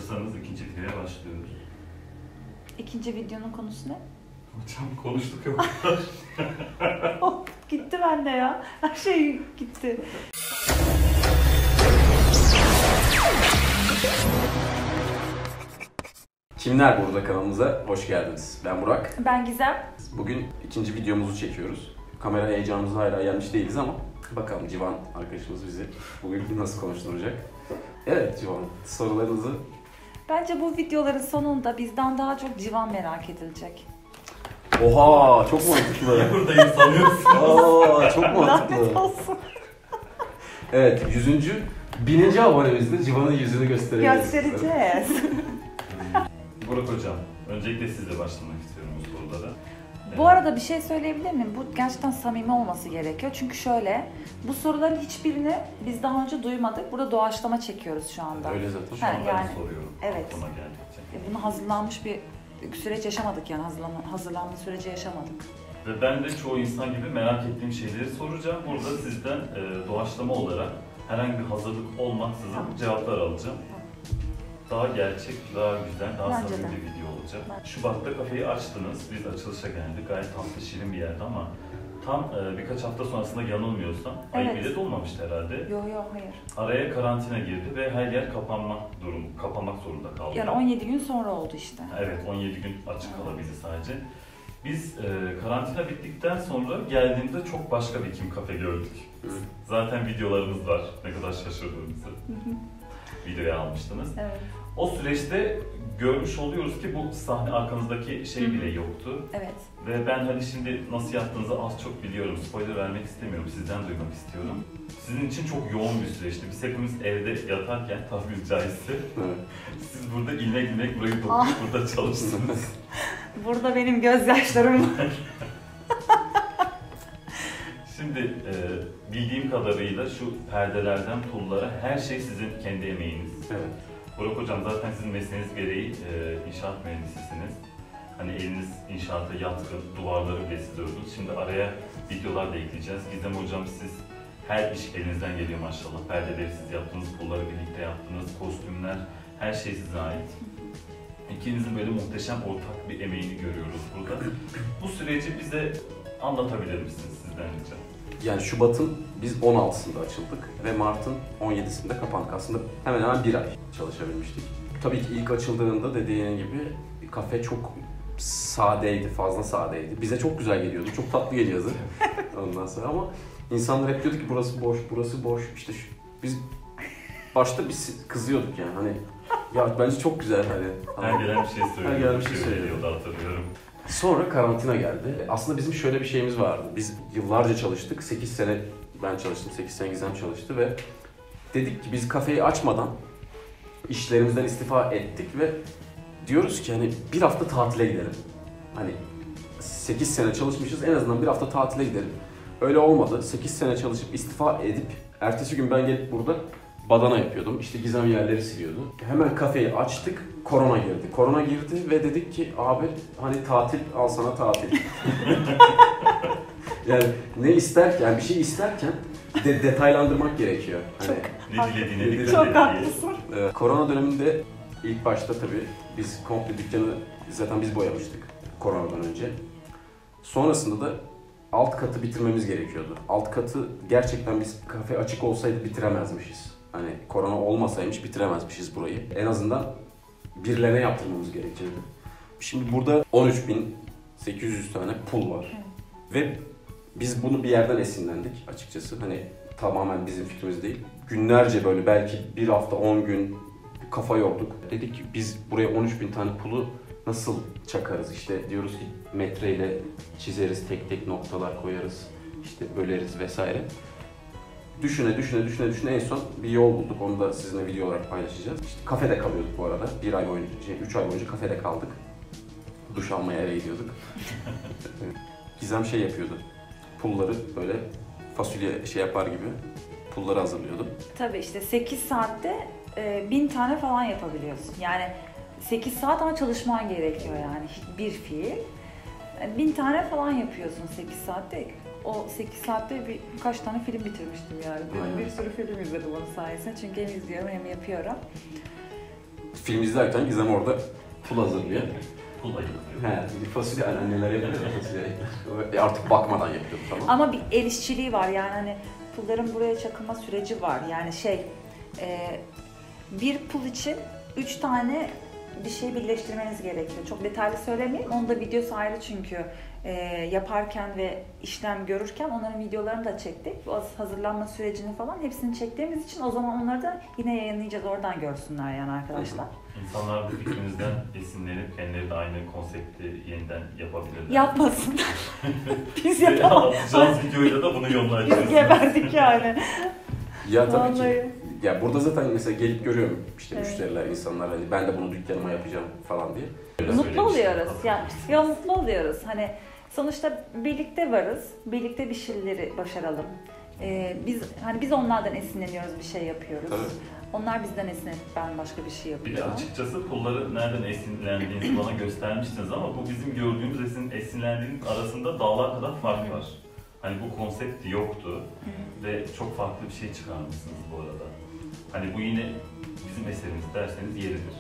Hazırsanız ikinci videoya başlıyoruz. İkinci videonun konusu ne? Hocam konuştuk ya. Gitti bende ya. Her şey gitti. Kimler burada kanalımıza hoş geldiniz. Ben Burak. Ben Gizem. Bugün ikinci videomuzu çekiyoruz. Kamera heyecanımıza hala yenmiş değiliz ama bakalım Civan arkadaşımız bizi bugün nasıl konuşturacak. Evet Civan, sorularınızı... Bence bu videoların sonunda bizden daha çok Civan merak edilecek. Oha, çok mantıklı. Buradayım sanıyorsunuz. Aa, çok mantıklı. Lanet olsun. Evet, 100. 1000. abonemizde Civan'ın yüzünü göstereceğiz. Göstereceğiz. Burak Hocam, öncelikle sizle başlamak istiyorum bu sorulara. Bu arada bir şey söyleyebilir miyim? Bu gerçekten samimi olması gerekiyor. Çünkü şöyle, bu soruların hiçbirini biz daha önce duymadık. Burada doğaçlama çekiyoruz şu anda. Öyle zaten. Şu an ben yani, soruyorum. evet. Aklıma geldikçe. Bunu hazırlanmış bir süreç yaşamadık yani. Hazırlanma süreci yaşamadık. Ve ben de çoğu insan gibi merak ettiğim şeyleri soracağım. Burada sizden doğaçlama olarak herhangi bir hazırlık olmaksızın cevaplar alacağım. Daha gerçek, daha güzel, daha Bence samimi de. bir video olacak. Şubat'ta kafeyi açtınız, biz açılışa geldik. Gayet tatlı, şirin bir yerdi ama tam birkaç hafta sonrasında yanılmıyorsam, Evet. ayı bile dolmamıştı herhalde. Yok hayır. Araya karantina girdi ve her yer kapanmak zorunda kaldı. Yani 17 gün sonra oldu işte. Evet, 17 gün açık kalabildi sadece. Biz karantina bittikten sonra geldiğimde çok başka bir Kim Kafe gördük. Zaten videolarımız var, ne kadar şaşırdığımızı. Videoya almıştınız. Evet. O süreçte görmüş oluyoruz ki bu sahne arkanızdaki şey bile yoktu. Evet. Ve ben hani şimdi nasıl yaptığınızı az çok biliyorum. Spoiler vermek istemiyorum, sizden duymak istiyorum. Sizin için çok yoğun bir süreçti. Biz hepimiz evde yatarken tabiri caizse, Evet. siz burada ilmek burayı dokunup burada çalıştınız. Burada benim gözyaşlarım var. Şimdi bildiğim kadarıyla şu perdelerden pullara her şey sizin kendi emeğiniz. Evet. Burak Hocam zaten sizin mesleğiniz gereği inşaat mühendisisiniz. Hani eliniz inşaata yatkın, duvarları bile siz ördünüz. Şimdi araya videolar da ekleyeceğiz. Gizem Hocam siz her iş elinizden geliyor maşallah. Perdeleri siz yaptınız, pulları birlikte yaptınız, kostümler, her şey size ait. İkinizin böyle muhteşem ortak bir emeğini görüyoruz burada. Bu süreci bize anlatabilir misiniz sizden rica? Yani Şubat'ın biz 16'sında açıldık ve Mart'ın 17'sinde kapandık. Aslında hemen hemen bir ay çalışabilmiştik. Tabii ki ilk açıldığında dediğin gibi kafe çok sadeydi, fazla sadeydi. Bize çok güzel geliyordu, çok tatlı geliyordu ondan sonra ama insanlar hep diyordu ki burası boş, burası boş. İşte biz başta biz kızıyorduk yani hani ya bence çok güzel hani. Her gelen bir şey söylüyor. Her gelen bir şey söylüyor. Hatırlıyorum. Sonra karantina geldi. Aslında bizim şöyle bir şeyimiz vardı. Biz yıllarca çalıştık. 8 sene ben çalıştım, 8 sene Gizem çalıştı ve dedik ki biz kafeyi açmadan işlerimizden istifa ettik ve diyoruz ki hani bir hafta tatile gidelim. Hani 8 sene çalışmışız, en azından bir hafta tatile gidelim. Öyle olmadı. 8 sene çalışıp istifa edip ertesi gün ben gelip burada badana yapıyordum. İşte Gizem yerleri siliyordu. Hemen kafeyi açtık. Korona girdi. Korona girdi ve dedik ki abi hani tatil al sana tatil. Yani ne isterken, yani bir şey isterken detaylandırmak gerekiyor. Hani, Ne dilediğine dikkat Çok et. haklısın. korona döneminde ilk başta tabii biz komple dükkanı zaten biz boyamıştık koronadan önce. Sonrasında da alt katı bitirmemiz gerekiyordu. Alt katı gerçekten biz kafe açık olsaydı bitiremezmişiz. Hani korona olmasaymış bitiremezmişiz burayı. En azından birilerine yaptırmamız gerekirdi. Şimdi burada 13.800 tane pul var. Ve biz bunu bir yerden esinlendik açıkçası. Hani tamamen bizim fikrimiz değil. Günlerce böyle belki bir hafta 10 gün kafa yorduk. Dedik ki biz buraya 13.000 tane pulu nasıl çakarız? İşte diyoruz ki metreyle çizeriz, tek tek noktalar koyarız, işte böleriz vesaire. Düşüne en son bir yol bulduk. Onu da sizinle video olarak paylaşacağız. İşte kafede kalıyorduk bu arada. 3 ay boyunca kafede kaldık. Duş almaya eve gidiyorduk. Gizem şey yapıyordu. Pulları böyle fasulye şey yapar gibi pulları hazırlıyordu. Tabii işte 8 saatte 1000 tane falan yapabiliyorsun. Yani 8 saat ama çalışman gerekiyor yani bir fiil. 1000 tane falan yapıyorsun 8 saatte. O 8 saatte birkaç tane film bitirmiştim yani. Bir sürü film izledim onun sayesinde çünkü hem izliyorum hem yapıyorum. film izlerken Gizem orada pul hazırlıyor. Pul ayıklıyor. He, fasulye anneler yapıyor ya fasulye. Artık bakmadan yapıyordu tamam. Ama bir el işçiliği var yani hani pulların buraya çakılma süreci var. Yani bir pul için 3 tane bir şey birleştirmeniz gerekiyor. Çok detaylı söylemeyeyim. Onun da videosu ayrı çünkü yaparken ve işlem görürken onların videolarını da çektik. Bu hazırlanma sürecini falan hepsini çektiğimiz için o zaman onları da yine yayınlayacağız. Oradan görsünler yani arkadaşlar. İnsanlar bu fikrimizden esinlenip kendileri de aynı konsepti yeniden yapabilirler. Yapmasın. Biz Ve yapalım. atacağımız videoyla da bunu yoluna Biz geberdik yani. Ya tabii ki. Vallahi. Ya burada zaten mesela gelip görüyorum işte Evet. müşteriler, insanlar hani ben de bunu dükkanıma yapacağım falan diye. Mutlu oluyoruz. Ya mutlu oluyoruz. Hani sonuçta birlikte varız. Birlikte bir şeyleri başaralım. Biz onlardan esinleniyoruz, bir şey yapıyoruz. Tabii. Onlar bizden esinlenip ben başka bir şey Bir de yapıyorum. açıkçası pulları nereden esinlendiğinizi bana göstermiştiniz ama bu bizim gördüğümüz esinlendiğinin arasında dağlar kadar fark var. Hani bu konsept yoktu ve çok farklı bir şey çıkarmışsınız bu arada. Hani bu yine bizim eserimiz derseniz yeridir.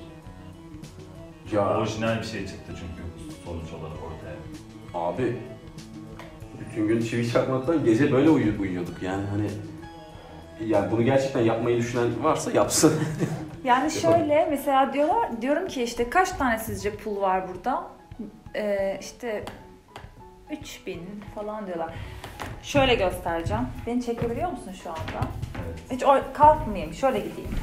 Ya Orijinal bir şey çıktı çünkü sonuç olarak ortaya. abi bütün gün çivi çakmaktan gece böyle uyuyorduk yani hani yani bunu gerçekten yapmayı düşünen varsa yapsın. Yani şöyle mesela diyorum ki işte kaç tane sizce pul var burada? İşte 3000 falan diyorlar. Şöyle göstereceğim. Beni çekebiliyor musun şu anda? Evet. Hiç kalkmayayım. Şöyle gideyim.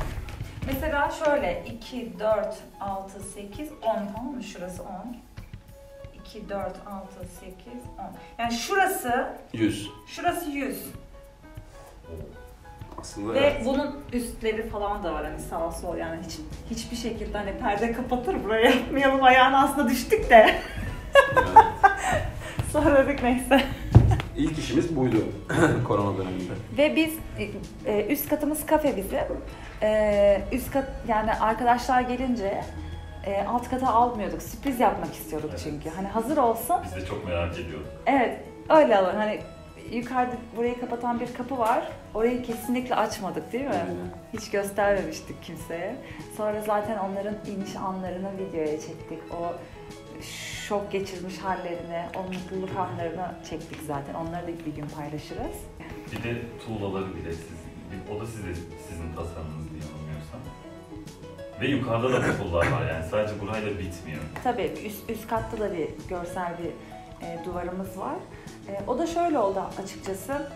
Mesela şöyle 2, 4, 6, 8, 10 tamam mı? Şurası 10. 2, 4, 6, 8, 10. Yani şurası 100. 100. Aslında Ve evet. bunun üstleri falan da var hani sağ sol yani hiçbir şekilde hani perde kapatır buraya yapmayalım ayağına aslında düştük de. Evet. Sonra dedik neyse. İlk işimiz buydu korona döneminde. Ve biz üst katımız kafe bizim. Üst kat yani arkadaşlar gelince alt kata almıyorduk. Sürpriz yapmak istiyorduk Evet. çünkü. Hani hazır olsun. Biz de çok merak ediyorduk. Evet öyle alın. Hani yukarıda burayı kapatan bir kapı var. Orayı kesinlikle açmadık değil mi? Aynen. Hiç göstermemiştik kimseye. Sonra zaten onların iniş anlarını videoya çektik. O şok geçirmiş hallerini, o mutluluk anlarını çektik zaten. Onları da bir gün paylaşırız. Bir de tuğlaları bile o da sizin tasarımınız diye anlamıyorsam. Ve yukarıda da bu pullar var yani sadece burayla bitmiyor. Tabii üst katta da bir görsel bir duvarımız var. O da şöyle oldu açıkçası.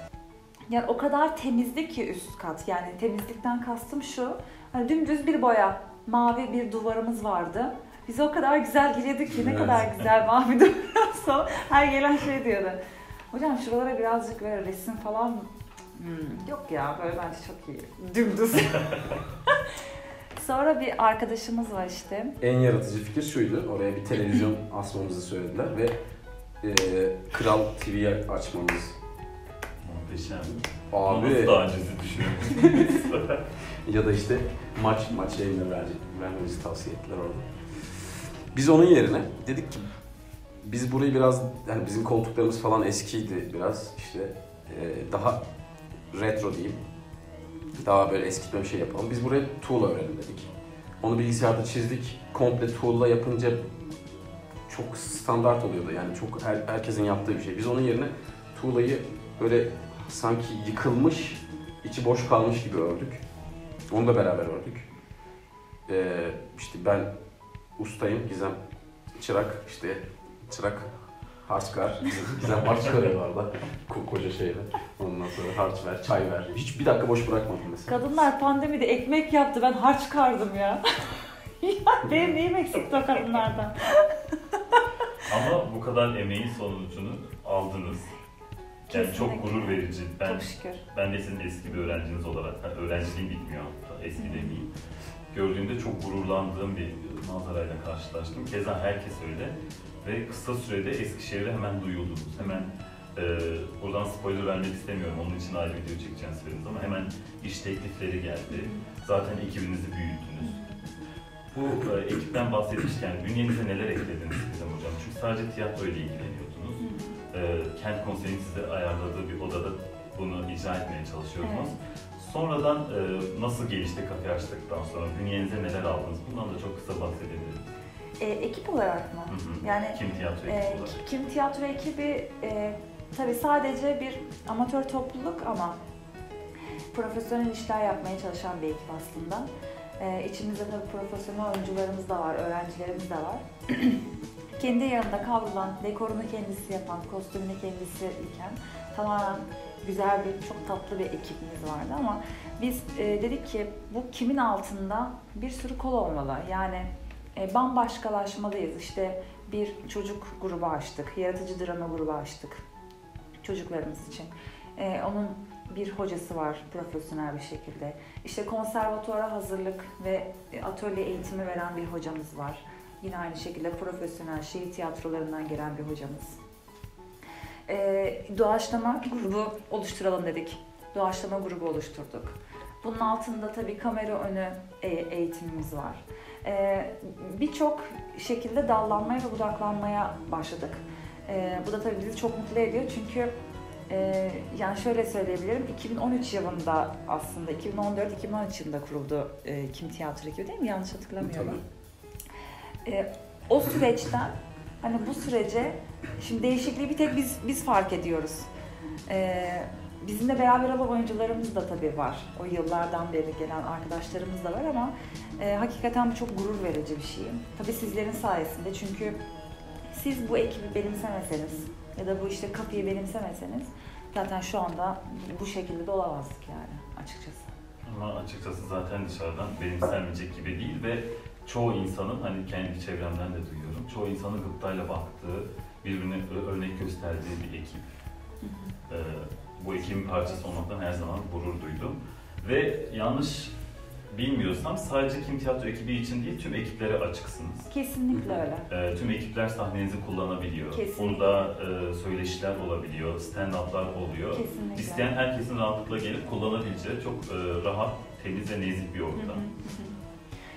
Yani o kadar temizdi ki üst kat. Yani temizlikten kastım şu. Hani dümdüz bir boya, mavi bir duvarımız vardı. Bize o kadar güzel geliyordu ki ne Evet. kadar güzel mavi duvarsa her gelen şey diyordu. Hocam şuralara birazcık böyle resim falan mı? Yok ya böyle bence çok iyi. Dümdüz. Sonra bir arkadaşımız var işte. En yaratıcı fikir şuydu. Oraya bir televizyon asmamızı söylediler ve Kral TV'yi açmamız. Muhteşem. Abi Nasıl daha öncesi düşünüyorsunuz? ya da işte maç yayını vermemizi tavsiye ettiler orada. Biz onun yerine dedik ki biz burayı biraz yani bizim koltuklarımız falan eskiydi biraz işte daha retro diyeyim. Daha böyle eskitme bir şey yapalım. Biz buraya tuğla örelim dedik. Onu bilgisayarda çizdik. Komple tuğla yapınca çok standart oluyordu. Yani çok herkesin yaptığı bir şey. Biz onun yerine tuğlayı böyle sanki yıkılmış, içi boş kalmış gibi ördük. Onu da beraber ördük. İşte ben ustayım, Gizem çırak, işte çırak harçkar. Gizem harç çıkarıyor orada. Koca şeyle. Ondan sonra harç ver, çay ver. Hiç bir dakika boş bırakmadım mesela. Kadınlar pandemide ekmek yaptı. Ben harç çıkardım ya. Ya benim neyim eksikti o kadınlardan? Ama bu kadar emeğin sonucunu aldınız. Yani çok Kesinlikle. gurur verici. Çok şükür. Ben de sizin eski bir öğrenciniz olarak, yani öğrenciliğim bitmiyor hatta, eski demeyeyim. Gördüğümde çok gururlandığım bir manzarayla karşılaştım. Keza herkes öyle. Ve kısa sürede Eskişehir'de hemen duyuldunuz. Hemen buradan spoiler vermek istemiyorum, onun için ayrı video çekeceğini söylediniz ama hemen iş teklifleri geldi. Zaten ekibinizi büyüttünüz. Bu ekipten bahsetmişken bünyenize neler eklediniz Gizem Hocam? Çünkü sadece tiyatro ile ilgileniyordunuz. Kent Konseyi'nin size ayarladığı bir odada bunu icra etmeye çalışıyordunuz. Sonradan nasıl gelişti kafe açtıktan sonra? Bünyenize neler aldınız? Bundan da çok kısa bahsedebiliriz. Ekip olarak mı? Hı hı. Yani Kim tiyatro ekibi olarak? Kim tiyatro ekibi tabii sadece bir amatör topluluk ama profesyonel işler yapmaya çalışan bir ekip aslında. İçimizde tabii profesyonel oyuncularımız da var, öğrencilerimiz de var. Kendi yanında kavrulan, dekorunu kendisi yapan, kostümünü kendisi diken tamamen güzel bir, çok tatlı bir ekibimiz vardı ama biz dedik ki bu kimin altında bir sürü kol olmalı. Yani bambaşkalaşmalıyız. İşte bir çocuk grubu açtık, yaratıcı drama grubu açtık çocuklarımız için. Onun bir hocası var profesyonel bir şekilde. İşte konservatuvara hazırlık ve atölye eğitimi veren bir hocamız var. Yine aynı şekilde profesyonel şehir tiyatrolarından gelen bir hocamız. Doğaçlama grubu oluşturalım dedik. Doğaçlama grubu oluşturduk. Bunun altında tabii kamera önü eğitimimiz var. Birçok şekilde dallanmaya ve budaklanmaya başladık. Bu da tabii bizi çok mutlu ediyor çünkü yani şöyle söyleyebilirim, 2013 yılında aslında, 2014-2013 yılında kuruldu Kim Tiyatro ekibi değil mi? Yanlış hatırlamıyorum. O süreçten, hani bu sürece, şimdi değişikliği bir tek biz fark ediyoruz. Bizimle beraber olan oyuncularımız da tabii var. O yıllardan beri gelen arkadaşlarımız da var ama hakikaten bu çok gurur verici bir şey. Tabii sizlerin sayesinde çünkü siz bu ekibi benimsemeseniz ya da bu işte kafeyi benimsemeseniz zaten şu anda bu şekilde de olamazdık yani açıkçası. Ama açıkçası zaten dışarıdan benimsenmeyecek gibi değil ve çoğu insanın, hani kendi çevremden de duyuyorum, çoğu insanın gıptayla baktığı, birbirine örnek gösterdiği bir ekip. Bu ekibin parçası olmaktan her zaman gurur duydum. Ve yanlış bilmiyorsam sadece Kim Tiyatro ekibi için değil, tüm ekiplere açıksınız. Kesinlikle öyle. Tüm ekipler sahnenizi kullanabiliyor. Kesinlikle. Burada söyleşiler olabiliyor, stand-up'lar oluyor. Kesinlikle. İsteyen herkesin rahatlıkla gelip kullanabileceği çok rahat, temiz ve nezih bir ortam.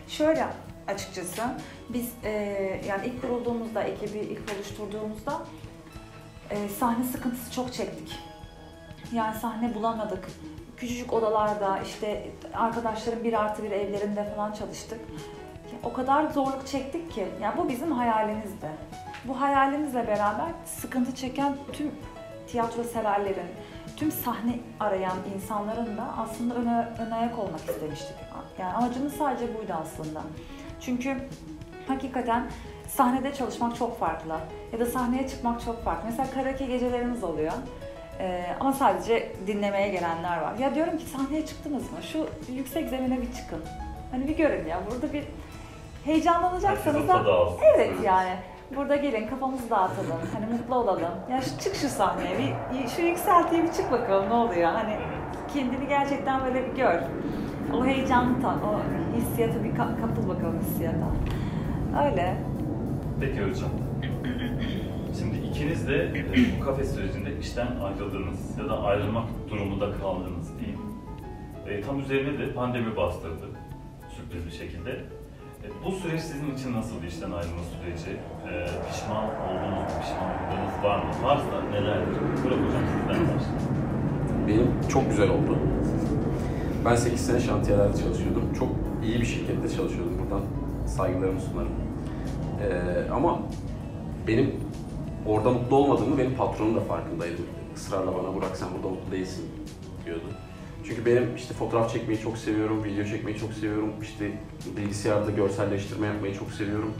Şöyle açıkçası biz yani ilk kurulduğumuzda, ekibi ilk oluşturduğumuzda sahne sıkıntısı çok çektik. Yani sahne bulamadık. Küçücük odalarda, işte arkadaşların 1+1 evlerinde falan çalıştık. O kadar zorluk çektik ki, yani bu bizim hayalimizdi. Bu hayalimizle beraber sıkıntı çeken tüm tiyatro severlerin, tüm sahne arayan insanların da aslında ön ayak olmak istemiştik. Yani amacımız sadece buydu aslında. Çünkü hakikaten sahnede çalışmak çok farklı ya da sahneye çıkmak çok farklı. Mesela karaoke gecelerimiz oluyor. Ama sadece dinlemeye gelenler var. Ya diyorum ki sahneye çıktınız mı? Şu yüksek zemine bir çıkın. Hani bir görün ya. Burada bir heyecanlanacaksanız da evet yani. Burada gelin kafamızı dağıtalım. Hani mutlu olalım. Ya çık şu sahneye. Şu yükseltiye bir çık bakalım ne oluyor. Hani kendini gerçekten böyle bir gör. O heyecanı o hissiyata bir kapıl bakalım hissiyata. Öyle. Peki hocam. Şimdi ikiniz de bu kafe sürecinde işten ayrıldınız ya da ayrılmak durumunda kaldınız diyeyim. Tam üzerine de pandemi bastırdı sürpriz bir şekilde. Bu süreç sizin için nasıl işten ayrılma süreci? Pişman olduğunuz mu, pişmanlıklarınız var mı? Varsa nelerdir? Burak hocam sizden başlayalım. Benim çok güzel oldu. Ben 8 sene şantiyelerde çalışıyordum. Çok iyi bir şirkette çalışıyordum. Buradan saygılarımı sunarım. Ama benim orada mutlu olmadığımı benim patronum da farkındaydı. Israrla bana Burak sen burada mutlu değilsin diyordu. Çünkü benim işte fotoğraf çekmeyi çok seviyorum, video çekmeyi çok seviyorum, işte bilgisayarda görselleştirme yapmayı çok seviyorum.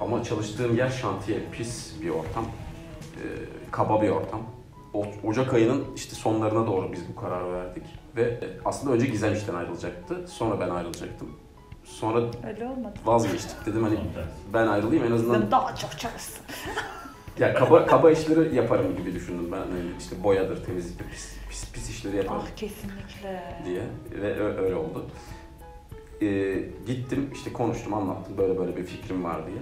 Ama çalıştığım yer şantiye, pis bir ortam, kaba bir ortam. Ocak ayının işte sonlarına doğru biz bu kararı verdik. Ve aslında önce Gizem işten ayrılacaktı, sonra ben ayrılacaktım. Sonra öyle olmadı. Vazgeçtik. Dedim hani ben ayrılayım en azından. Sen daha çok çalışsın. Ya kaba işleri yaparım gibi düşündüm ben. Yani işte boyadır, temizliktir, pis işleri yaparım. Ah kesinlikle. Diye ve öyle oldu. Gittim işte konuştum, anlattım böyle bir fikrim var diye.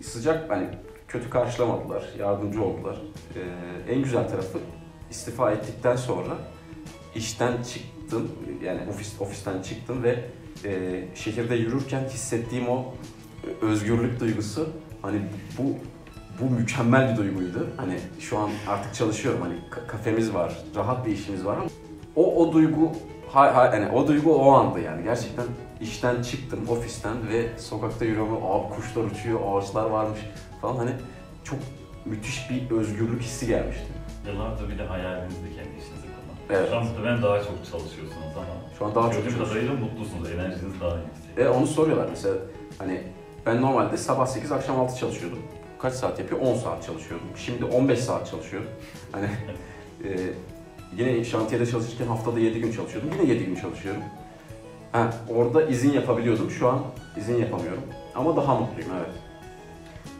Sıcak, hani kötü karşılamadılar, yardımcı oldular. En güzel tarafı istifa ettikten sonra işten çıktım, yani ofisten çıktım ve şehirde yürürken hissettiğim o özgürlük duygusu, hani bu mükemmel bir duyguydu. Hani şu an artık çalışıyorum, hani kafemiz var, rahat bir işimiz var ama o duygu yani o duygu o andı yani. Gerçekten işten çıktım, ofisten ve sokakta yürüyorum. Abi kuşlar uçuyor, ağaçlar varmış falan, hani çok müthiş bir özgürlük hissi gelmişti. Yıllardır bir de hayalinizdi kendi işinizi kurmak. Evet. Şu an muhtemelen daha çok çalışıyorsunuz ama Şu an daha çok gördüğüm çalışıyorum. kadarıyla mutlusunuz, enerjiniz daha yüksek. Onu soruyorlar mesela, hani ben normalde sabah 8 akşam 6 çalışıyordum. Kaç saat yapıyor? 10 saat çalışıyordum. Şimdi 15 saat çalışıyorum. Hani yine şantiyede çalışırken haftada 7 gün çalışıyordum. Yine 7 gün çalışıyorum. Orada izin yapabiliyordum. Şu an izin yapamıyorum. Ama daha mutluyum, evet.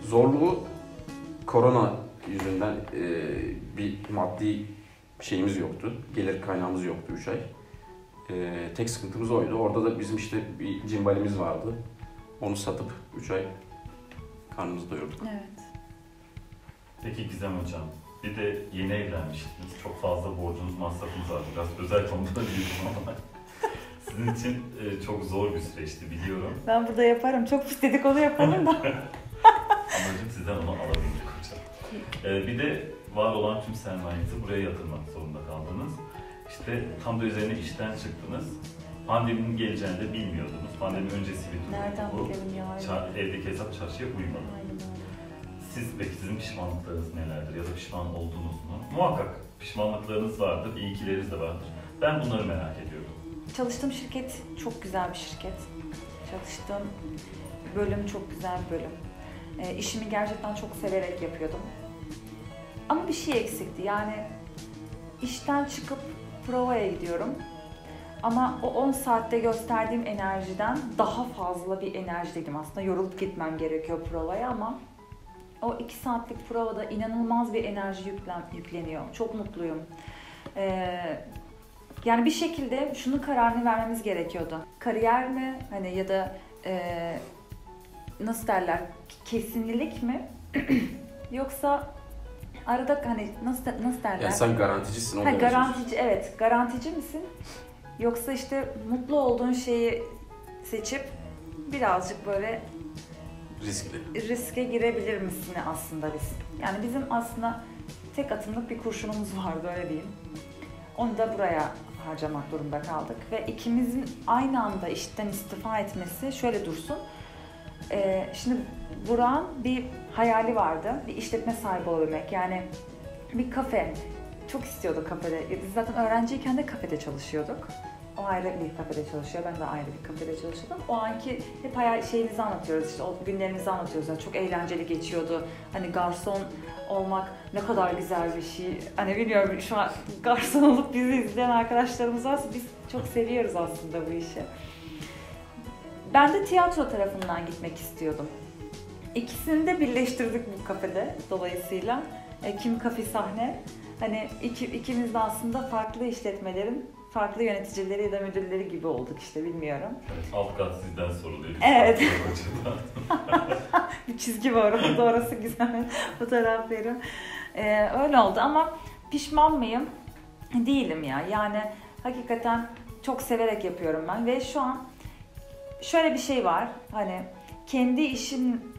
Zorluğu korona yüzünden bir maddi şeyimiz yoktu. Gelir kaynağımız yoktu 3 ay. Tek sıkıntımız oydu. Orada da bizim işte bir cimbalimiz vardı. Onu satıp 3 ay karnımızı doyurduk. Evet. Peki Gizem Hocam, bir de yeni evlenmiştiniz. Çok fazla borcunuz, masrafınız var. Biraz özel konuda biliyorum ama sizin için çok zor bir süreçti biliyorum. Ben burada yaparım. Çok pis dedikodu yaparım da. Amacım sizden onu alabilmek hocam. Bir de var olan tüm sermayenizi buraya yatırmak zorunda kaldınız. İşte tam da üzerine işten çıktınız. Pandeminin geleceğini de bilmiyordunuz. Pandemi öncesi bir durum. Nereden Bu. bilelim ya? Evdeki hesap çarşıya uymadı. Aynen öyle. Peki sizin pişmanlıklarınız nelerdir ya da pişman oldunuz mu? Muhakkak pişmanlıklarınız vardır, iyi kileriniz de vardır. Ben bunları merak ediyorum. Çalıştığım şirket çok güzel bir şirket. Çalıştığım bölüm çok güzel bir bölüm. İşimi gerçekten çok severek yapıyordum. Ama bir şey eksikti. Yani işten çıkıp provaya gidiyorum. Ama o 10 saatte gösterdiğim enerjiden daha fazla bir enerjideydim. Aslında yorulup gitmem gerekiyor provaya ama o 2 saatlik provada inanılmaz bir enerji yükleniyor. Çok mutluyum. Yani bir şekilde şunun kararını vermemiz gerekiyordu. Kariyer mi? Hani ya da nasıl kesinlilik mi? Yoksa arada hani nasıl derler? Yani sen garanticisin, o garantici, evet. Garantici misin? Yoksa işte mutlu olduğun şeyi seçip birazcık böyle riske girebilir misin aslında biz? Yani bizim aslında tek atımlık bir kurşunumuz vardı, öyle diyeyim. Onu da buraya harcamak durumunda kaldık ve ikimizin aynı anda işten istifa etmesi şöyle dursun. Şimdi Burak'ın bir hayali vardı, bir işletme sahibi olabilmek, yani bir kafe. Çok istiyordu kafede. Biz zaten öğrenciyken de kafede çalışıyorduk. O ayrı bir kafede çalışıyor, ben de ayrı bir kafede çalışıyordum. O anki hep şeyimizi anlatıyoruz, işte o günlerimizi anlatıyoruz. Yani çok eğlenceli geçiyordu. Hani garson olmak ne kadar güzel bir şey. Hani bilmiyorum, şu an garson olup bizi izleyen arkadaşlarımız varsa biz çok seviyoruz aslında bu işi. Ben de tiyatro tarafından gitmek istiyordum. İkisini de birleştirdik bu kafede dolayısıyla. Kim kafi sahne. Hani ikimiz de aslında farklı işletmelerin farklı yöneticileri ya da müdürleri gibi olduk işte, bilmiyorum. Evet, alt kat sizden soruluyor. Evet. Bir çizgi var orada, orası güzel. Fotoğraflarım. Öyle oldu ama pişman mıyım? Değilim ya. Yani hakikaten çok severek yapıyorum ben ve şu an şöyle bir şey var. Hani kendi işin,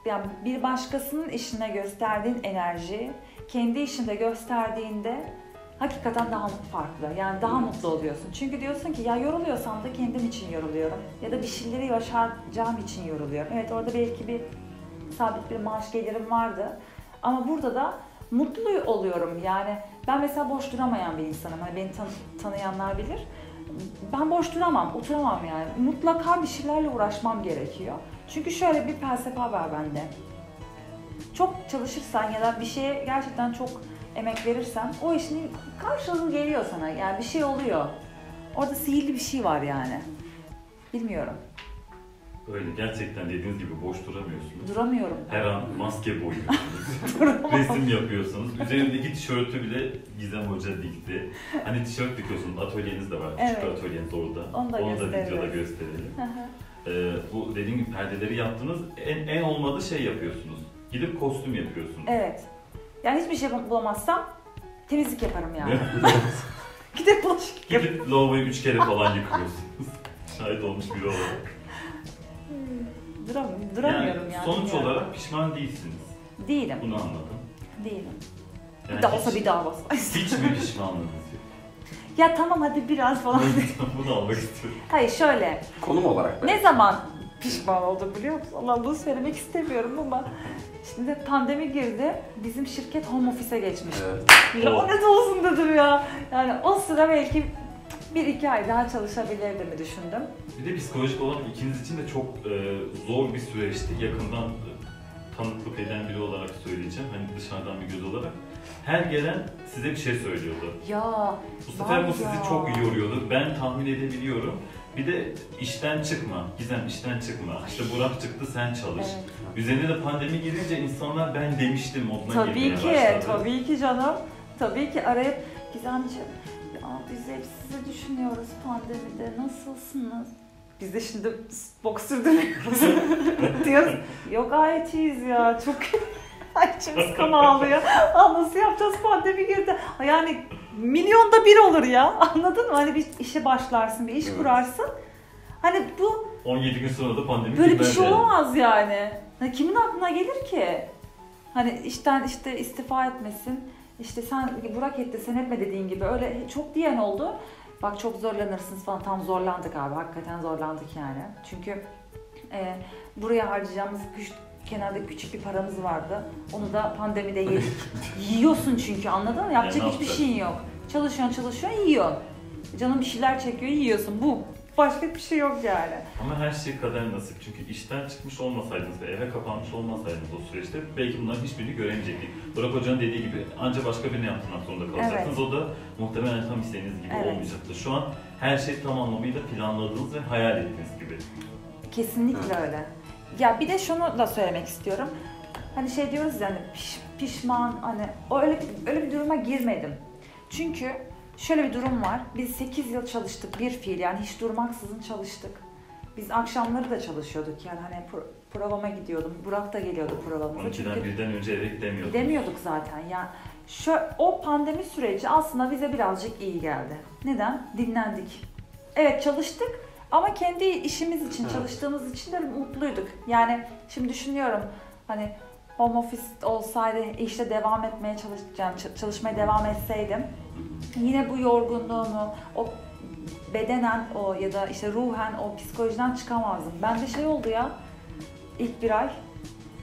yani bir başkasının işine gösterdiğin enerji kendi işinde gösterdiğinde hakikaten daha farklı. Yani daha mutlu oluyorsun. Çünkü diyorsun ki ya yoruluyorsam da kendim için yoruluyorum. Ya da bir şeyleri başaracağım için yoruluyorum. Evet, orada belki bir sabit bir maaş gelirim vardı. Ama burada da mutlu oluyorum. Yani ben mesela boş duramayan bir insanım. Hani beni tanıyanlar bilir. Ben boş duramam, oturamam yani. Mutlaka bir şeylerle uğraşmam gerekiyor. Çünkü şöyle bir felsefe var bende. Çok çalışırsan ya da bir şeye gerçekten çok emek verirsen o işin karşılığı geliyor sana. Yani bir şey oluyor. Orada sihirli bir şey var yani. Bilmiyorum. Öyle gerçekten dediğiniz gibi boş duramıyorsunuz. Duramıyorum. Her an maske boyuyorsunuz. Resim yapıyorsunuz. Üzerindeki tişörtü bile Gizem Hoca dikti. Hani tişört dikiyorsunuz, atölyeniz de var. Evet. Küçük atölyeniz orada. Onu da videoda gösterelim. Bu dediğim gibi perdeleri yaptınız. En olmadığı şey yapıyorsunuz. Gidip kostüm yapıyorsunuz. Evet. Yani hiçbir şey bulamazsam temizlik yaparım yani. Gidip bulaşık yaparım. Gidip lavaboyu 3 kere falan yıkıyorsunuz. Şahit olmuş biri olarak. Duramıyorum yani. Sonuç olarak pişman değilsiniz. Değilim. Bunu anladım. Değilim. Yani bir daha olsa bir daha basmayız. Hiç mi pişmanlığınız yok? Ya tamam hadi biraz falan. Bunu almak istiyorum. Hayır şöyle. Konum olarak Ne zaman pişman oldum biliyor musun? Allah bunu söylemek istemiyorum ama şimdi pandemi girdi. Bizim şirket home office'e geçmiş. Evet. Lanet olsun dedim ya. Yani o sıra belki 1-2 ay daha çalışabilirdim mi düşündüm. Bir de psikolojik olarak ikiniz için de çok zor bir süreçti. Yakından tanıklık eden biri olarak söyleyeceğim. Hani dışarıdan bir göz olarak. Her gelen size bir şey söylüyordu. Ya Bu sefer bu var sizi ya. çok yoruyordu. Ben tahmin edebiliyorum. Bir de işten çıkma. Gizem işten çıkma. İşte Burak çıktı sen çalış. Evet. Üzerine de pandemi girince insanlar ben demiştim moduna Tabii girmeye ki, başladı. tabii ki canım. Tabii ki arayıp Gizemciğim, ya biz hep sizi düşünüyoruz pandemide, nasılsınız? Biz de şimdi boks sürdürüyoruz diyoruz. Yok gayet iyiyiz ya, çok ay içimiz kan ağlıyor. Aa, nasıl yapacağız pandemi girdi? Yani milyonda bir olur ya, anladın mı? Hani bir işe başlarsın, bir iş Evet. kurarsın. Hani bu 17 gün sonra da pandemi böyle bir girmez şey yani. olamaz yani. Ya kimin aklına gelir ki? Hani işten işte istifa etmesin. İşte sen Burak etti, sen etme dediğin gibi öyle çok diyen oldu. Bak çok zorlanırsınız falan. Tam zorlandık abi. Hakikaten zorlandık yani. Çünkü buraya harcayacağımız kenarda küçük bir paramız vardı. Onu da pandemide yedik. Yiyorsun çünkü, anladın mı? Yapacak Yani hiçbir ne şeyin yok. Çalışıyorsun, yiyorsun. Canın bir şeyler çekiyor, yiyorsun. Bu. Başka bir şey yok yani. Ama her şey kader nasip. Çünkü işten çıkmış olmasaydınız ve eve kapanmış olmasaydınız o süreçte belki bunların hiçbirini göremeyecektik. Burak Hoca'nın dediği gibi anca başka birine yaptırmak zorunda kalacaktınız. O da muhtemelen tam istediğiniz gibi olmayacaktı. Şu an her şey tam anlamıyla planladığınız ve hayal ettiğiniz gibi. Kesinlikle öyle. Ya bir de şunu da söylemek istiyorum. Hani şey diyoruz ya, hani pişman, hani öyle bir duruma girmedim. Çünkü şöyle bir durum var. Biz 8 yıl çalıştık bir fiil, yani hiç durmaksızın çalıştık. Biz akşamları da çalışıyorduk yani, hani provama gidiyordum. Burak da geliyordu provamıza. 12'den birden önce eve gidemiyorduk. Gidemiyorduk zaten. Yani o pandemi süreci aslında bize birazcık iyi geldi. Neden? Dinlendik. Evet çalıştık ama kendi işimiz için, çalıştığımız için de mutluyduk. Yani şimdi düşünüyorum, hani home office olsaydı, işte devam etmeye çalışmaya devam etseydim, yine bu yorgunluğumu, o bedenen o ya da işte ruhen o psikolojiden çıkamazdım. Ben de şey oldu ya, ilk bir ay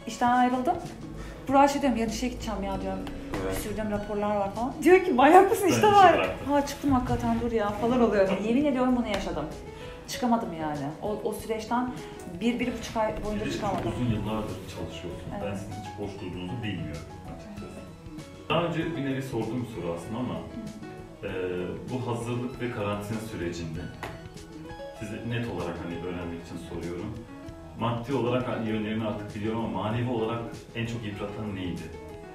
işten ayrıldım. Burak'a şey diyorum, yarın işe gideceğim ya diyorum. Evet. Bir sürü diyorum, raporlar var falan. Diyor ki manyak mısın, işte var. Ha çıktım hakikaten, dur ya falan oluyor. Yemin ediyorum bunu yaşadım. Çıkamadım yani. O süreçten 1-1,5 ay boyunca Bir de çıkamadım. çok uzun yıllardır çalışıyorsunuz. Evet. Ben sizin hiç boş durduğunuzu bilmiyorum açıkçası. Daha önce bir nevi sorduğum bir soru aslında ama bu hazırlık ve karantina sürecinde size net olarak hani öğrenmek için soruyorum. Maddi olarak yönlerini artık biliyorum ama manevi olarak en çok yıpratan neydi?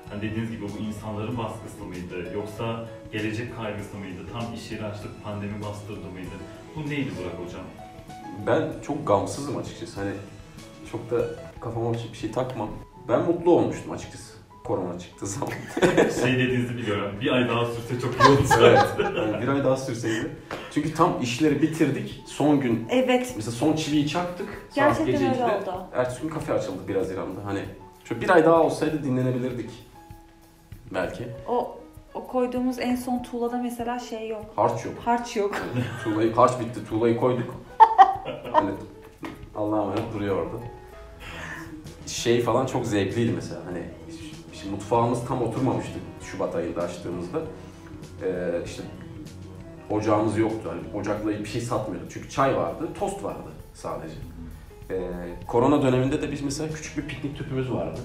Hani dediğiniz gibi bu insanların baskısı mıydı? Yoksa gelecek kaygısı mıydı? Tam iş yeri açtık, pandemi bastırdı mıydı? Bu neydi Burak Hocam? Ben çok gamsızım açıkçası. Hani çok da kafama bir şey takmam. Ben mutlu olmuştum açıkçası korona çıktığı zaman. Şey dediğinizi biliyorum. Bir ay daha sürse çok iyi olurdu. Evet. Yani bir ay daha sürseydi. Çünkü tam işleri bitirdik. Son gün Evet. mesela son çiviyi çaktık. Saat Gerçekten gece öyle 2'de. oldu. Ertesi gün kafe açıldı 1 Haziran'da. Hani şöyle bir ay daha olsaydı dinlenebilirdik. Belki. O koyduğumuz en son tuğlada mesela şey yok. Harç yok. Harç yok. Harç bitti. Tuğlayı koyduk. Hani Allah'a emanet duruyor orada. Şey falan çok zevkliydi mesela. Hani şimdi mutfağımız tam oturmamıştı Şubat ayında açtığımızda. İşte ocağımız yoktu. Hani ocakla bir şey satmıyorduk. Çünkü çay vardı, tost vardı sadece. Korona döneminde de biz mesela küçük bir piknik tüpümüz vardı.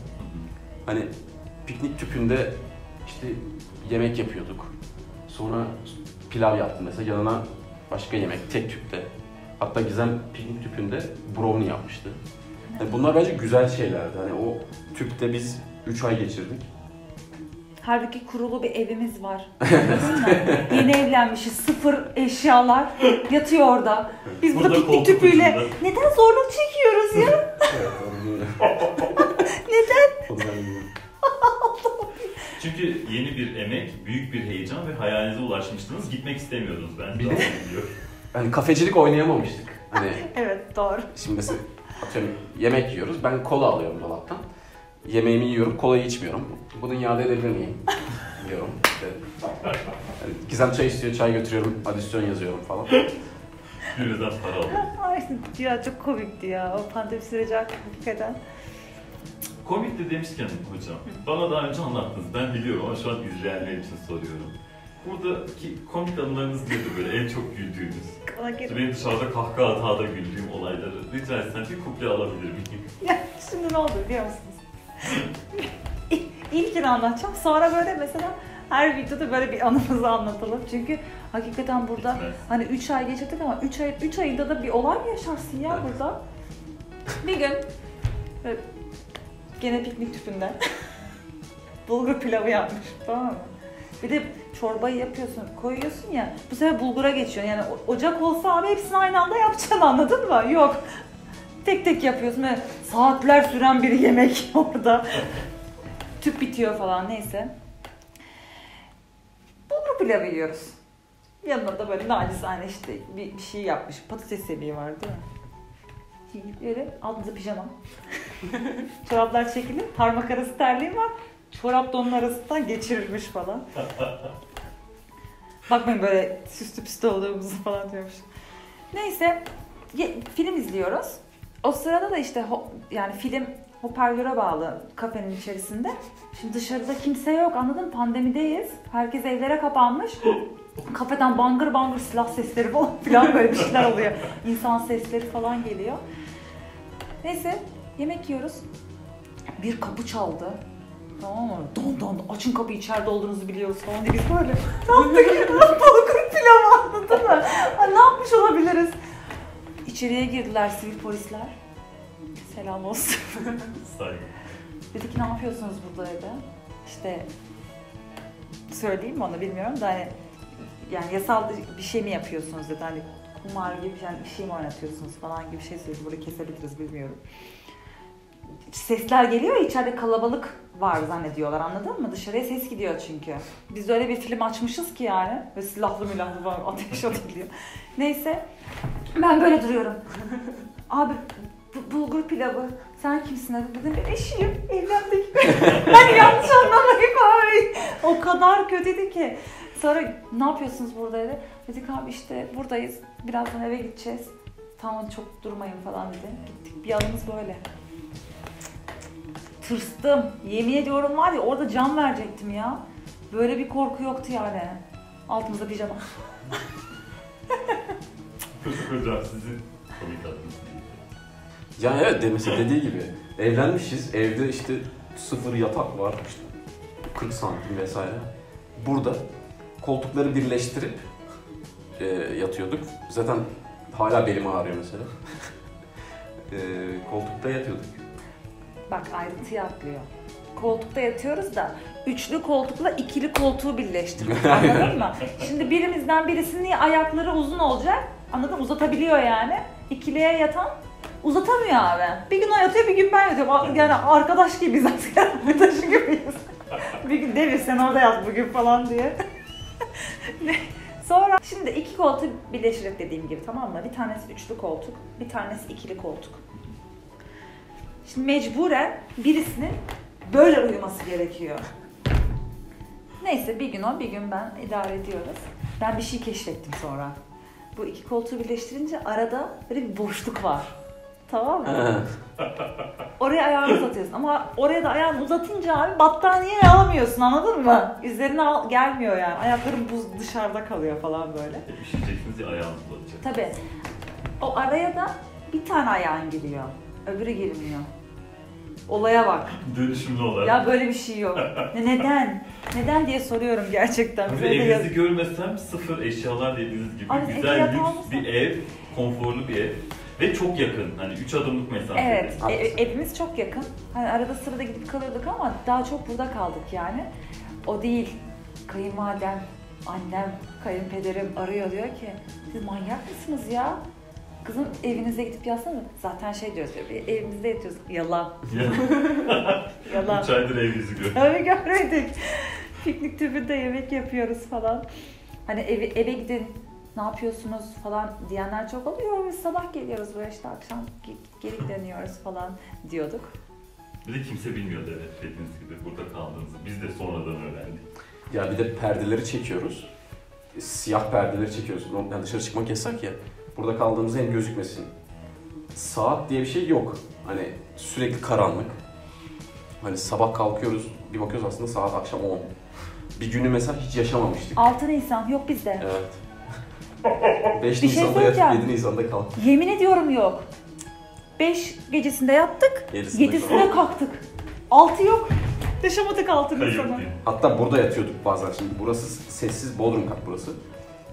Hani piknik tüpünde işte yemek yapıyorduk. Sonra pilav yaptım mesela, yanına başka yemek tek tüpte. Hatta Gizem piknik tüpünde brownie yapmıştı. Yani bunlar bence güzel şeylerdi. Hani o tüpte biz 3 ay geçirdik. Halbuki kurulu bir evimiz var. Anladın mı? Yeni evlenmişiz, sıfır eşyalar yatıyor orada. Biz burada piknik koltuk tüpüyle ucunda. neden zorluk çekiyoruz ya? Evet, Neden? Çünkü yeni bir emek, büyük bir heyecan ve hayalinize ulaşmıştınız. Gitmek istemiyordunuz ben. Bir de- biliyorum. Hani kafecilik oynayamamıştık. Hani Evet doğru. şimdi mesela atıyorum yemek yiyoruz. Ben kola alıyorum dolaptan. Yemeğimi yiyorum, kolayı içmiyorum. Bunu iade edebilir miyim? diyorum. İşte, yani Gizem çay istiyor, çay götürüyorum, adisyon yazıyorum falan. Birbirinden para alıyor. Ay ya çok komikti ya o pandemi süreci hakikaten. Komik de demişken hocam, bana daha önce anlattınız. Ben biliyorum ama şu an izleyenler için soruyorum. Buradaki komik anılarınız nedir böyle en çok güldüğünüz? İşte benim dışarıda kahkaha ata da güldüğüm olayları rica etsem bir kuple alabilir miyim? Ya şimdi ne oldu biliyor musunuz? İlkini anlatacağım. Sonra böyle mesela her videoda böyle bir anımızı anlatalım. Çünkü hakikaten burada Bitmez. hani 3 ay geçirdik ama 3 ayında da bir olay mı yaşarsın ya burada? Bir gün böyle, gene piknik tüpünde bulgur pilavı yapmış, tamam mı? Bir de çorbayı yapıyorsun, koyuyorsun ya, bu sefer bulgura geçiyorsun. Yani ocak olsa abi hepsini aynı anda yapacaksın, anladın mı? Yok. Tek tek yapıyorsun ve saatler süren bir yemek orada. Tüp bitiyor falan, neyse. Bulgur pilavı yiyoruz. Yanına da böyle nacizane işte bir şey yapmış. Patates yemeği var değil mi? Böyle altınızda pijama. Çoraplar çekili, parmak arası terliğim var. Çorap donun arasından geçirilmiş falan. Bakmayın böyle süslü püslü olduğumuzu falan diyormuş. Neyse, film izliyoruz. O sırada da işte yani film hoparlöre bağlı kafenin içerisinde. Şimdi dışarıda kimse yok, anladın mı? Pandemideyiz. Herkes evlere kapanmış. Kafeden bangır bangır silah sesleri falan filan böyle bir şeyler oluyor. İnsan sesleri falan geliyor. Neyse, yemek yiyoruz. Bir kapı çaldı. Tamam mı? Don don açın kapıyı, içeride olduğunuzu biliyoruz falan diye biz böyle ne yaptık? Bulgur pilavı, anladın mı? Ne yapmış olabiliriz? İçeriye girdiler sivil polisler. Selam olsun. Saygı. Dedi ki ne yapıyorsunuz burada dedi. İşte söyleyeyim mi onu bilmiyorum da hani yani yasal bir şey mi yapıyorsunuz dedi. Hani kumar gibi yani bir şey mi oynatıyorsunuz falan gibi bir şey söyledi. Burada kesebiliriz bilmiyorum. Sesler geliyor ya, içeride kalabalık var zannediyorlar, anladın mı? Dışarıya ses gidiyor çünkü. Biz de öyle bir film açmışız ki yani. Ve silahlı milahlı var, ateş atılıyor. Neyse ben böyle duruyorum. Abi bulgur pilavı, sen kimsin dedim. Ben eşiyim, evlendik. Ben yanlış anlamayayım abi. O kadar kötüydü ki. Sonra ne yapıyorsunuz burada dedi. Dedik abi işte buradayız, birazdan eve gideceğiz. Tamam çok durmayın falan dedi. Gittik, bir anımız böyle. Tırstım. Yemin ediyorum var ya, orada can verecektim ya. Böyle bir korku yoktu yani. Altımızda pijama. Hocam sizin komik adınız neydi? Yani evet, mesela dediği gibi evlenmişiz, evde işte sıfır yatak var, işte 40 santim vesaire. Burada koltukları birleştirip yatıyorduk. Zaten hala belim ağrıyor mesela. Koltukta yatıyorduk. Bak ayrıntıya atlıyor. Koltukta yatıyoruz da üçlü koltukla ikili koltuğu birleştiriyoruz, anladın mı? Şimdi birimizden birisinin ayakları uzun olacak, anladın mı? Uzatabiliyor yani. İkiliye yatan uzatamıyor abi. Bir gün o yatıyor, bir gün ben yatıyorum. Yani arkadaş gibiyiz, asker arkadaşı gibiyiz. Bir gün Devir sen orada yat bugün falan diye. Sonra şimdi iki koltuğu birleştirerek dediğim gibi, tamam mı? Bir tanesi üçlü koltuk, bir tanesi ikili koltuk. Şimdi mecburen birisinin böyle uyuması gerekiyor. Neyse bir gün o, bir gün ben idare ediyoruz. Ben bir şey keşfettim sonra. Bu iki koltuğu birleştirince arada böyle bir boşluk var. Tamam mı? Oraya ayağını uzatıyorsun ama oraya da ayağını uzatınca abi battaniyeyi alamıyorsun, anladın mı? Üzerine gelmiyor yani. Ayakların buz dışarıda kalıyor falan böyle. Üşüyeceksiniz ya, ayağınız olacak. Tabii. O araya da bir tane ayağın giriyor. Öbürü girmiyor. Olaya bak. Dönüşümlü olarak. Ya böyle bir şey yok. Neden? Neden diye soruyorum gerçekten. Böyle Böyle evinizi görmesem sıfır eşyalar dediğiniz gibi Abi, güzel peki lüks yatağımız bir ev, konforlu bir ev ve çok yakın. Hani 3 adımlık mesafede. Evet, Haklısın. evimiz çok yakın. Hani arada sırada gidip kalıyorduk ama daha çok burada kaldık yani. O değil. Kayınvalidem, annem, kayınpederim arıyor, diyor ki siz manyak mısınız ya? Kızım evinize gidip yatsana. Zaten şey diyoruz, evimizde yatıyoruz. Yalan. Yalan. 3 aydır ev yüzü gör. Öyle görmedik. Piknik tüpünde yemek yapıyoruz falan. Hani eve gidin, ne yapıyorsunuz falan diyenler çok oluyor. Biz sabah geliyoruz böyle işte akşam geri dönüyoruz falan diyorduk. Bir de kimse bilmiyordu, evet, dediğiniz gibi burada kaldığınızı. Biz de sonradan öğrendik. Ya bir de perdeleri çekiyoruz. Siyah perdeleri çekiyoruz. Yani dışarı çıkmak yasak ya. Burada kaldığımız hem gözükmesin. Saat diye bir şey yok. Hani sürekli karanlık. Hani sabah kalkıyoruz, bir bakıyoruz aslında saat akşam 10. Bir günü mesela hiç yaşamamıştık. 6 Nisan yok bizde. Evet. 5 Bir şey Nisan'da yatıp söyleyeceğim. 7 Nisan'da kalktık. Yemin ediyorum yok. 5 gecesinde yattık, 7'sinde kalktık. 6 yok. Yaşamadık 6 Kayıp Nisan'ı. değil. Hatta burada yatıyorduk bazen. Şimdi burası sessiz, Bodrum kat burası.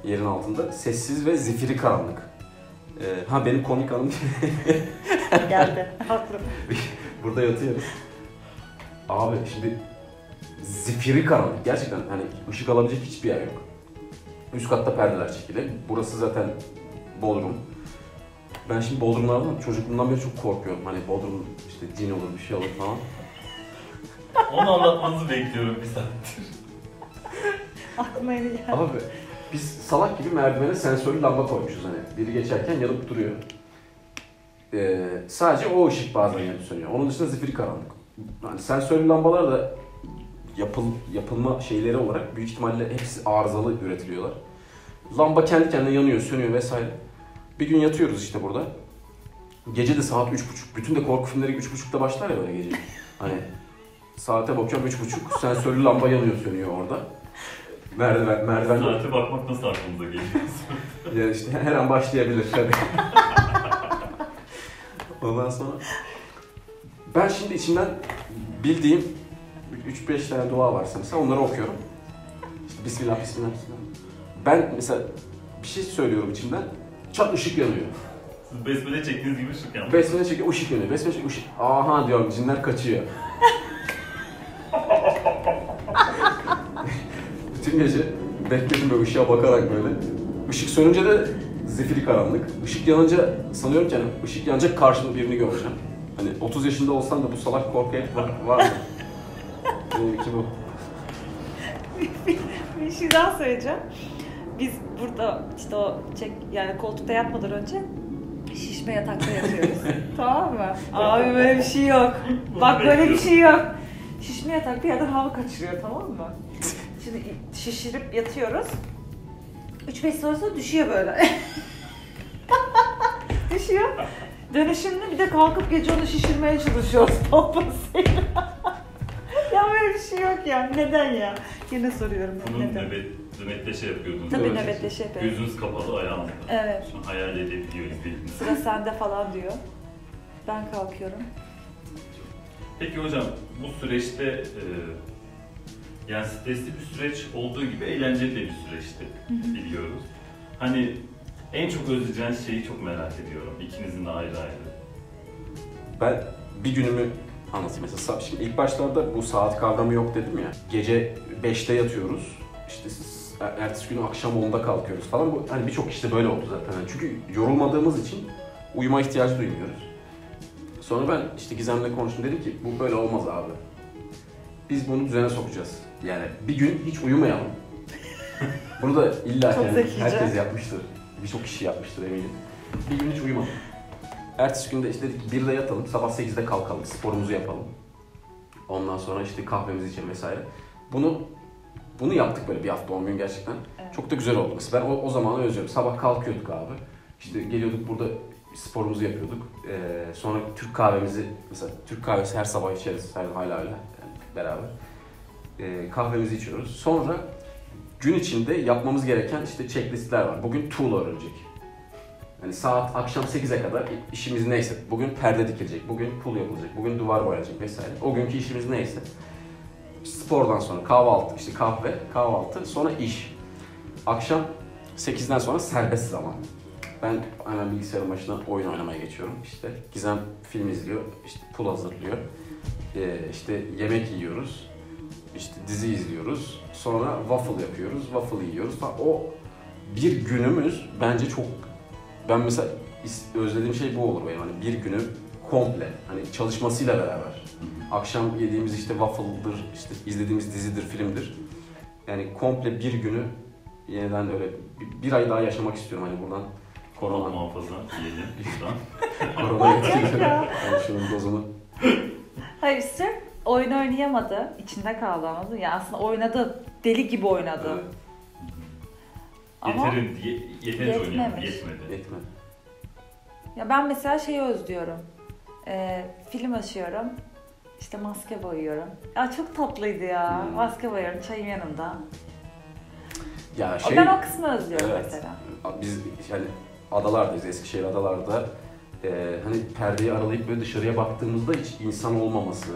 Yerin altında. Sessiz ve zifiri karanlık. Benim komik anım Geldi. Haklı. burada yatıyoruz. Abi şimdi zifiri karanlık. Gerçekten hani ışık alabilecek hiçbir yer yok. Üst katta perdeler çekili. Burası zaten Bodrum. Ben şimdi Bodrumlardan çocukluğumdan beri çok korkuyorum. Hani Bodrum işte cin olur, bir şey olur falan. Onu anlatmanızı bekliyorum bir saattir. Aklıma yeni geldi. Abi biz salak gibi merdivene sensörlü lamba koymuşuz hani. Biri geçerken yanıp duruyor. Sadece o ışık bazen yanıp sönüyor. Onun dışında zifiri karanlık. Yani sensörlü lambalar da yapılma şeyleri olarak büyük ihtimalle hepsi arızalı üretiliyorlar. Lamba kendi kendine yanıyor, sönüyor vesaire. Bir gün yatıyoruz işte burada. Gece de saat 3.30. Bütün de korku filmleri 3.30'da başlar ya böyle gece. Hani saate bakıyorum 3.30. Sensörlü lamba yanıyor, sönüyor orada. Merdiven. Saate bakmak nasıl aklınıza geliyor? Yani işte her an başlayabilir. Hadi. Ondan sonra ben şimdi içimden bildiğim 3-5 tane dua varsa mesela onları okuyorum. İşte Bismillah, Bismillah, Bismillah. Ben mesela bir şey söylüyorum içimden, çat ışık yanıyor. Siz besmele çektiğiniz gibi ışık yanıyor. Besmele çekiyor, ışık yanıyor. Besmele çekiyor, ışık. Aha diyorum, cinler kaçıyor. Bütün gece bekledim böyle ışığa bakarak böyle. Işık sönünce de zifiri karanlık. Işık yanınca sanıyorum ki hani ışık yanacak karşımda birini göreceğim. Hani 30 yaşında olsam da bu salak korku hep var mı? Benimki bu. Bir şey daha söyleyeceğim. Biz burada işte yani koltukta yatmadan önce şişme yatakta yatıyoruz. Tamam mı? Abi böyle bir şey yok. Bak böyle bir şey yok. Şişme yatak bir yerden hava kaçırıyor, tamam mı? Şimdi şişirip yatıyoruz. 3-5 sonrasında düşüyor böyle. Düşüyor. Dönüşümde bir de kalkıp gece onu şişirmeye çalışıyoruz pompasıyla. Ya böyle bir şey yok ya. Neden ya? Yine soruyorum. Bunu Neden? nöbetleşe yapıyordunuz. Tabii Evet. nöbetleşe yapıyoruz. Gözünüz kapalı, ayağınız. Evet. Şu an hayal edebiliyor izleyiciniz. Sıra sende falan diyor. Ben kalkıyorum. Peki hocam, bu süreçte yani stresli bir süreç olduğu gibi eğlenceli de bir süreçti biliyoruz. Hani en çok özleyeceğiniz şeyi çok merak ediyorum. İkinizin de ayrı ayrı. Ben bir günümü anlatayım mesela. Şimdi ilk başlarda bu saat kavramı yok dedim ya. Gece 5'te yatıyoruz. İşte ertesi gün akşam 10'da kalkıyoruz falan. Bu hani birçok işte böyle oldu zaten. Yani çünkü yorulmadığımız için uyuma ihtiyacı duymuyoruz. Sonra ben işte Gizem'le konuştum, dedim ki bu böyle olmaz abi. Biz bunu düzene sokacağız. Yani bir gün hiç uyumayalım. Bunu da illa Çok yani zekice. herkes yapmıştır. Birçok kişi yapmıştır eminim. Bir gün hiç uyumadım. Ertesi günde işte dedik 1'de yatalım, sabah 8'de kalkalım, sporumuzu yapalım. Ondan sonra işte kahvemizi içelim vesaire. Bunu yaptık böyle bir hafta 10 gün gerçekten. Evet. Çok da güzel oldu. Mesela ben o zamanı özlüyorum. Sabah kalkıyorduk abi. İşte geliyorduk burada sporumuzu yapıyorduk. Sonra Türk kahvemizi, mesela Türk kahvesi her sabah içeriz. Hala öyle yani beraber. Kahvemizi içiyoruz. Sonra gün içinde yapmamız gereken işte checklistler var. Bugün tuğla örülecek. Yani saat akşam 8'e kadar işimiz neyse. Bugün perde dikilecek, bugün pul yapılacak, bugün duvar boyanacak vesaire. O günkü işimiz neyse. Spordan sonra kahvaltı, işte kahvaltı, sonra iş. Akşam 8'den sonra serbest zaman. Ben hemen bilgisayarın başına oyun oynamaya geçiyorum. İşte Gizem film izliyor, işte pul hazırlıyor. İşte yemek yiyoruz, işte dizi izliyoruz. Sonra waffle yapıyoruz, waffle yiyoruz falan. O bir günümüz bence çok... Ben mesela özlediğim şey bu olur benim. Hani bir günü komple, hani çalışmasıyla beraber. Akşam yediğimiz işte waffle'dır, işte izlediğimiz dizidir, filmdir. Yani komple bir günü yeniden öyle bir ay daha yaşamak istiyorum hani buradan. Korona muhafaza diyelim lütfen. Korona etkiliyor. Yani şunun dozunu. Hayır sırf oyun oynayamadı. İçinde kaldı, anladın mı? Yani aslında oynadı. Deli gibi oynadı. Evet. Ama Yeterince oynayamadı, yetmedi. Yetmedi. ya ben mesela şeyi özlüyorum. Film açıyorum. İşte maske boyuyorum. Ya çok tatlıydı ya. Maske boyuyorum, çayım yanımda. Ya Ben o kısmı özlüyorum evet. mesela. Biz yani adalardayız, Eskişehir adalarda. Hani perdeyi aralayıp böyle dışarıya baktığımızda hiç insan olmaması.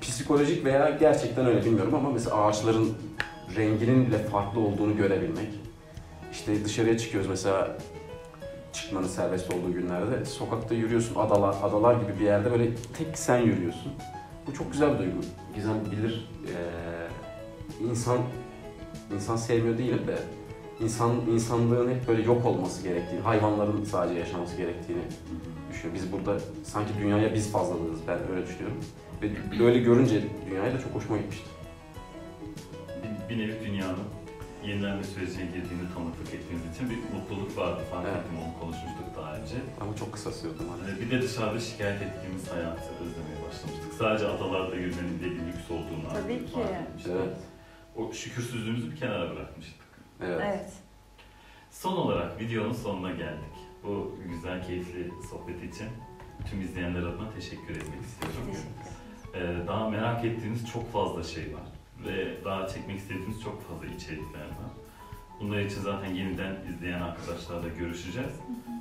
Psikolojik veya gerçekten öyle bilmiyorum ama mesela ağaçların renginin bile farklı olduğunu görebilmek. İşte dışarıya çıkıyoruz mesela, çıkmanın serbest olduğu günlerde sokakta yürüyorsun, adalar gibi bir yerde böyle tek sen yürüyorsun. Bu çok güzel bir duygu. Gizem bilir, insan sevmiyor değilim de insanlığın hep böyle yok olması gerektiğini, hayvanların sadece yaşaması gerektiğini düşünüyorum. Biz burada sanki dünyaya biz fazlalığız, ben öyle düşünüyorum. Ve öyle görünce dünyaya da çok hoşuma gitmişti. Bir nevi dünyanın yenilenme sürecine girdiğini tanıklık ettiğiniz için bir mutluluk vardı, fark ettim, onu konuşmuştuk daha önce. Ama çok kısa sürdü maalesef. Bir de dışarıda şikayet ettiğimiz hayatı özlemeye başlamıştık. Sadece adalarda yürümenin de bir lüks olduğunu Tabii ki. fark etmiştik. Evet. O şükürsüzlüğümüzü bir kenara bırakmıştık. Evet. Son olarak videonun sonuna geldik. Bu güzel, keyifli sohbet için tüm izleyenler adına teşekkür etmek istiyorum. Daha merak ettiğiniz çok fazla şey var ve daha çekmek istediğiniz çok fazla içerikler var. Bunlar için zaten yeniden izleyen arkadaşlarla görüşeceğiz.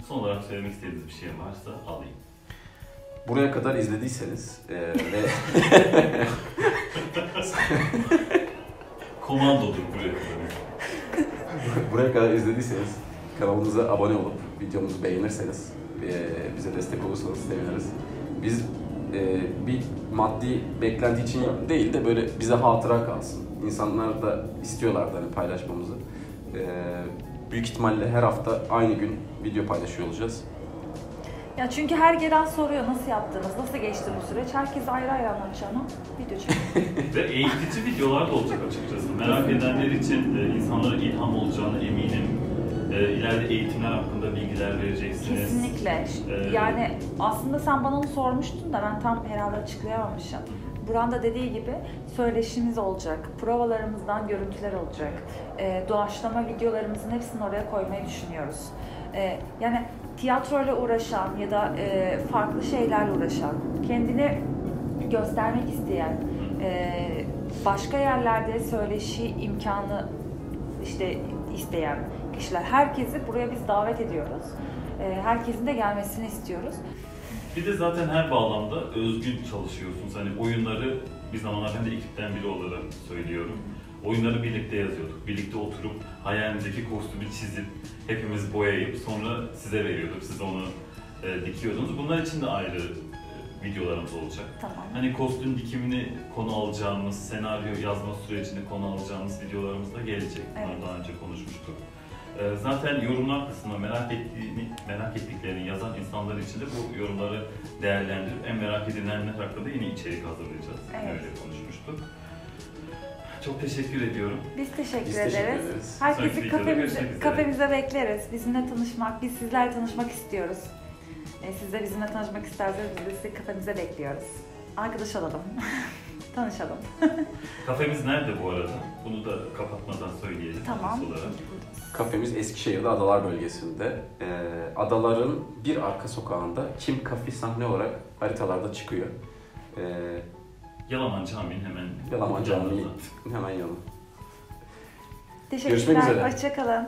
Son olarak söylemek istediğiniz bir şey varsa alayım. Buraya kadar izlediyseniz ve Komandodur buraya kadar. buraya kadar izlediyseniz kanalımıza abone olup videomuzu beğenirseniz bize destek olursanız seviniriz. Biz bir maddi beklenti için değil de böyle bize hatıra kalsın. İnsanlar da istiyorlardı hani paylaşmamızı. Büyük ihtimalle her hafta aynı gün video paylaşıyor olacağız. Ya çünkü her gelen soruyor nasıl yaptınız, nasıl geçti bu süreç. Herkes ayrı ayrı anlatacağını video çekiyor. Ve eğitici videolar da olacak açıkçası. Merak edenler için insanlara ilham olacağını eminim. İleride eğitimler hakkında bilgiler vereceksiniz. Kesinlikle. Yani aslında sen bana onu sormuştun da ben tam herhalde açıklayamamışım. Buran da dediği gibi söyleşimiz olacak, provalarımızdan görüntüler olacak, doğaçlama videolarımızın hepsini oraya koymayı düşünüyoruz. Yani tiyatroyla uğraşan ya da farklı şeylerle uğraşan, kendini göstermek isteyen, başka yerlerde söyleşi imkanı işte isteyen kişiler, herkesi buraya biz davet ediyoruz. Herkesin de gelmesini istiyoruz. Bir de zaten her bağlamda özgün çalışıyorsunuz. Hani oyunları bir zamanlar ben de ekipten biri olarak söylüyorum. Oyunları birlikte yazıyorduk. Birlikte oturup hayalimizdeki kostümü çizip hepimiz boyayıp sonra size veriyorduk. Siz onu dikiyordunuz. Bunlar için de ayrı videolarımız olacak. Tamam. Hani kostüm dikimini konu alacağımız, senaryo yazma sürecini konu alacağımız videolarımız da gelecek. Bunları daha önce konuşmuştuk. Zaten yorumlar kısmında merak ettiklerini yazan insanlar için de bu yorumları değerlendirip en merak edilenler hakkında yeni içerik hazırlayacağız. Evet. Öyle konuşmuştuk. Çok teşekkür ediyorum. Biz teşekkür Biz ederiz. teşekkür ederiz. Herkesi Sonraki videoda görüşmek üzere. kafemize bekleriz. Bizimle tanışmak, biz sizlerle tanışmak istiyoruz. Siz de bizimle tanışmak isterseniz biz de sizi kafemize bekliyoruz. Arkadaş olalım. Tanışalım. Kafemiz nerede bu arada? Bunu da kapatmadan söyleyelim. Tamam. Olarak. Kafemiz Eskişehir'de Adalar bölgesinde. Adaların bir arka sokağında Kim Kafi sahne olarak haritalarda çıkıyor. Yalaman Camii'nin hemen Yalaman Camii yanında. hemen yanı. Teşekkürler. Görüşmek üzere. Hoşça kalın.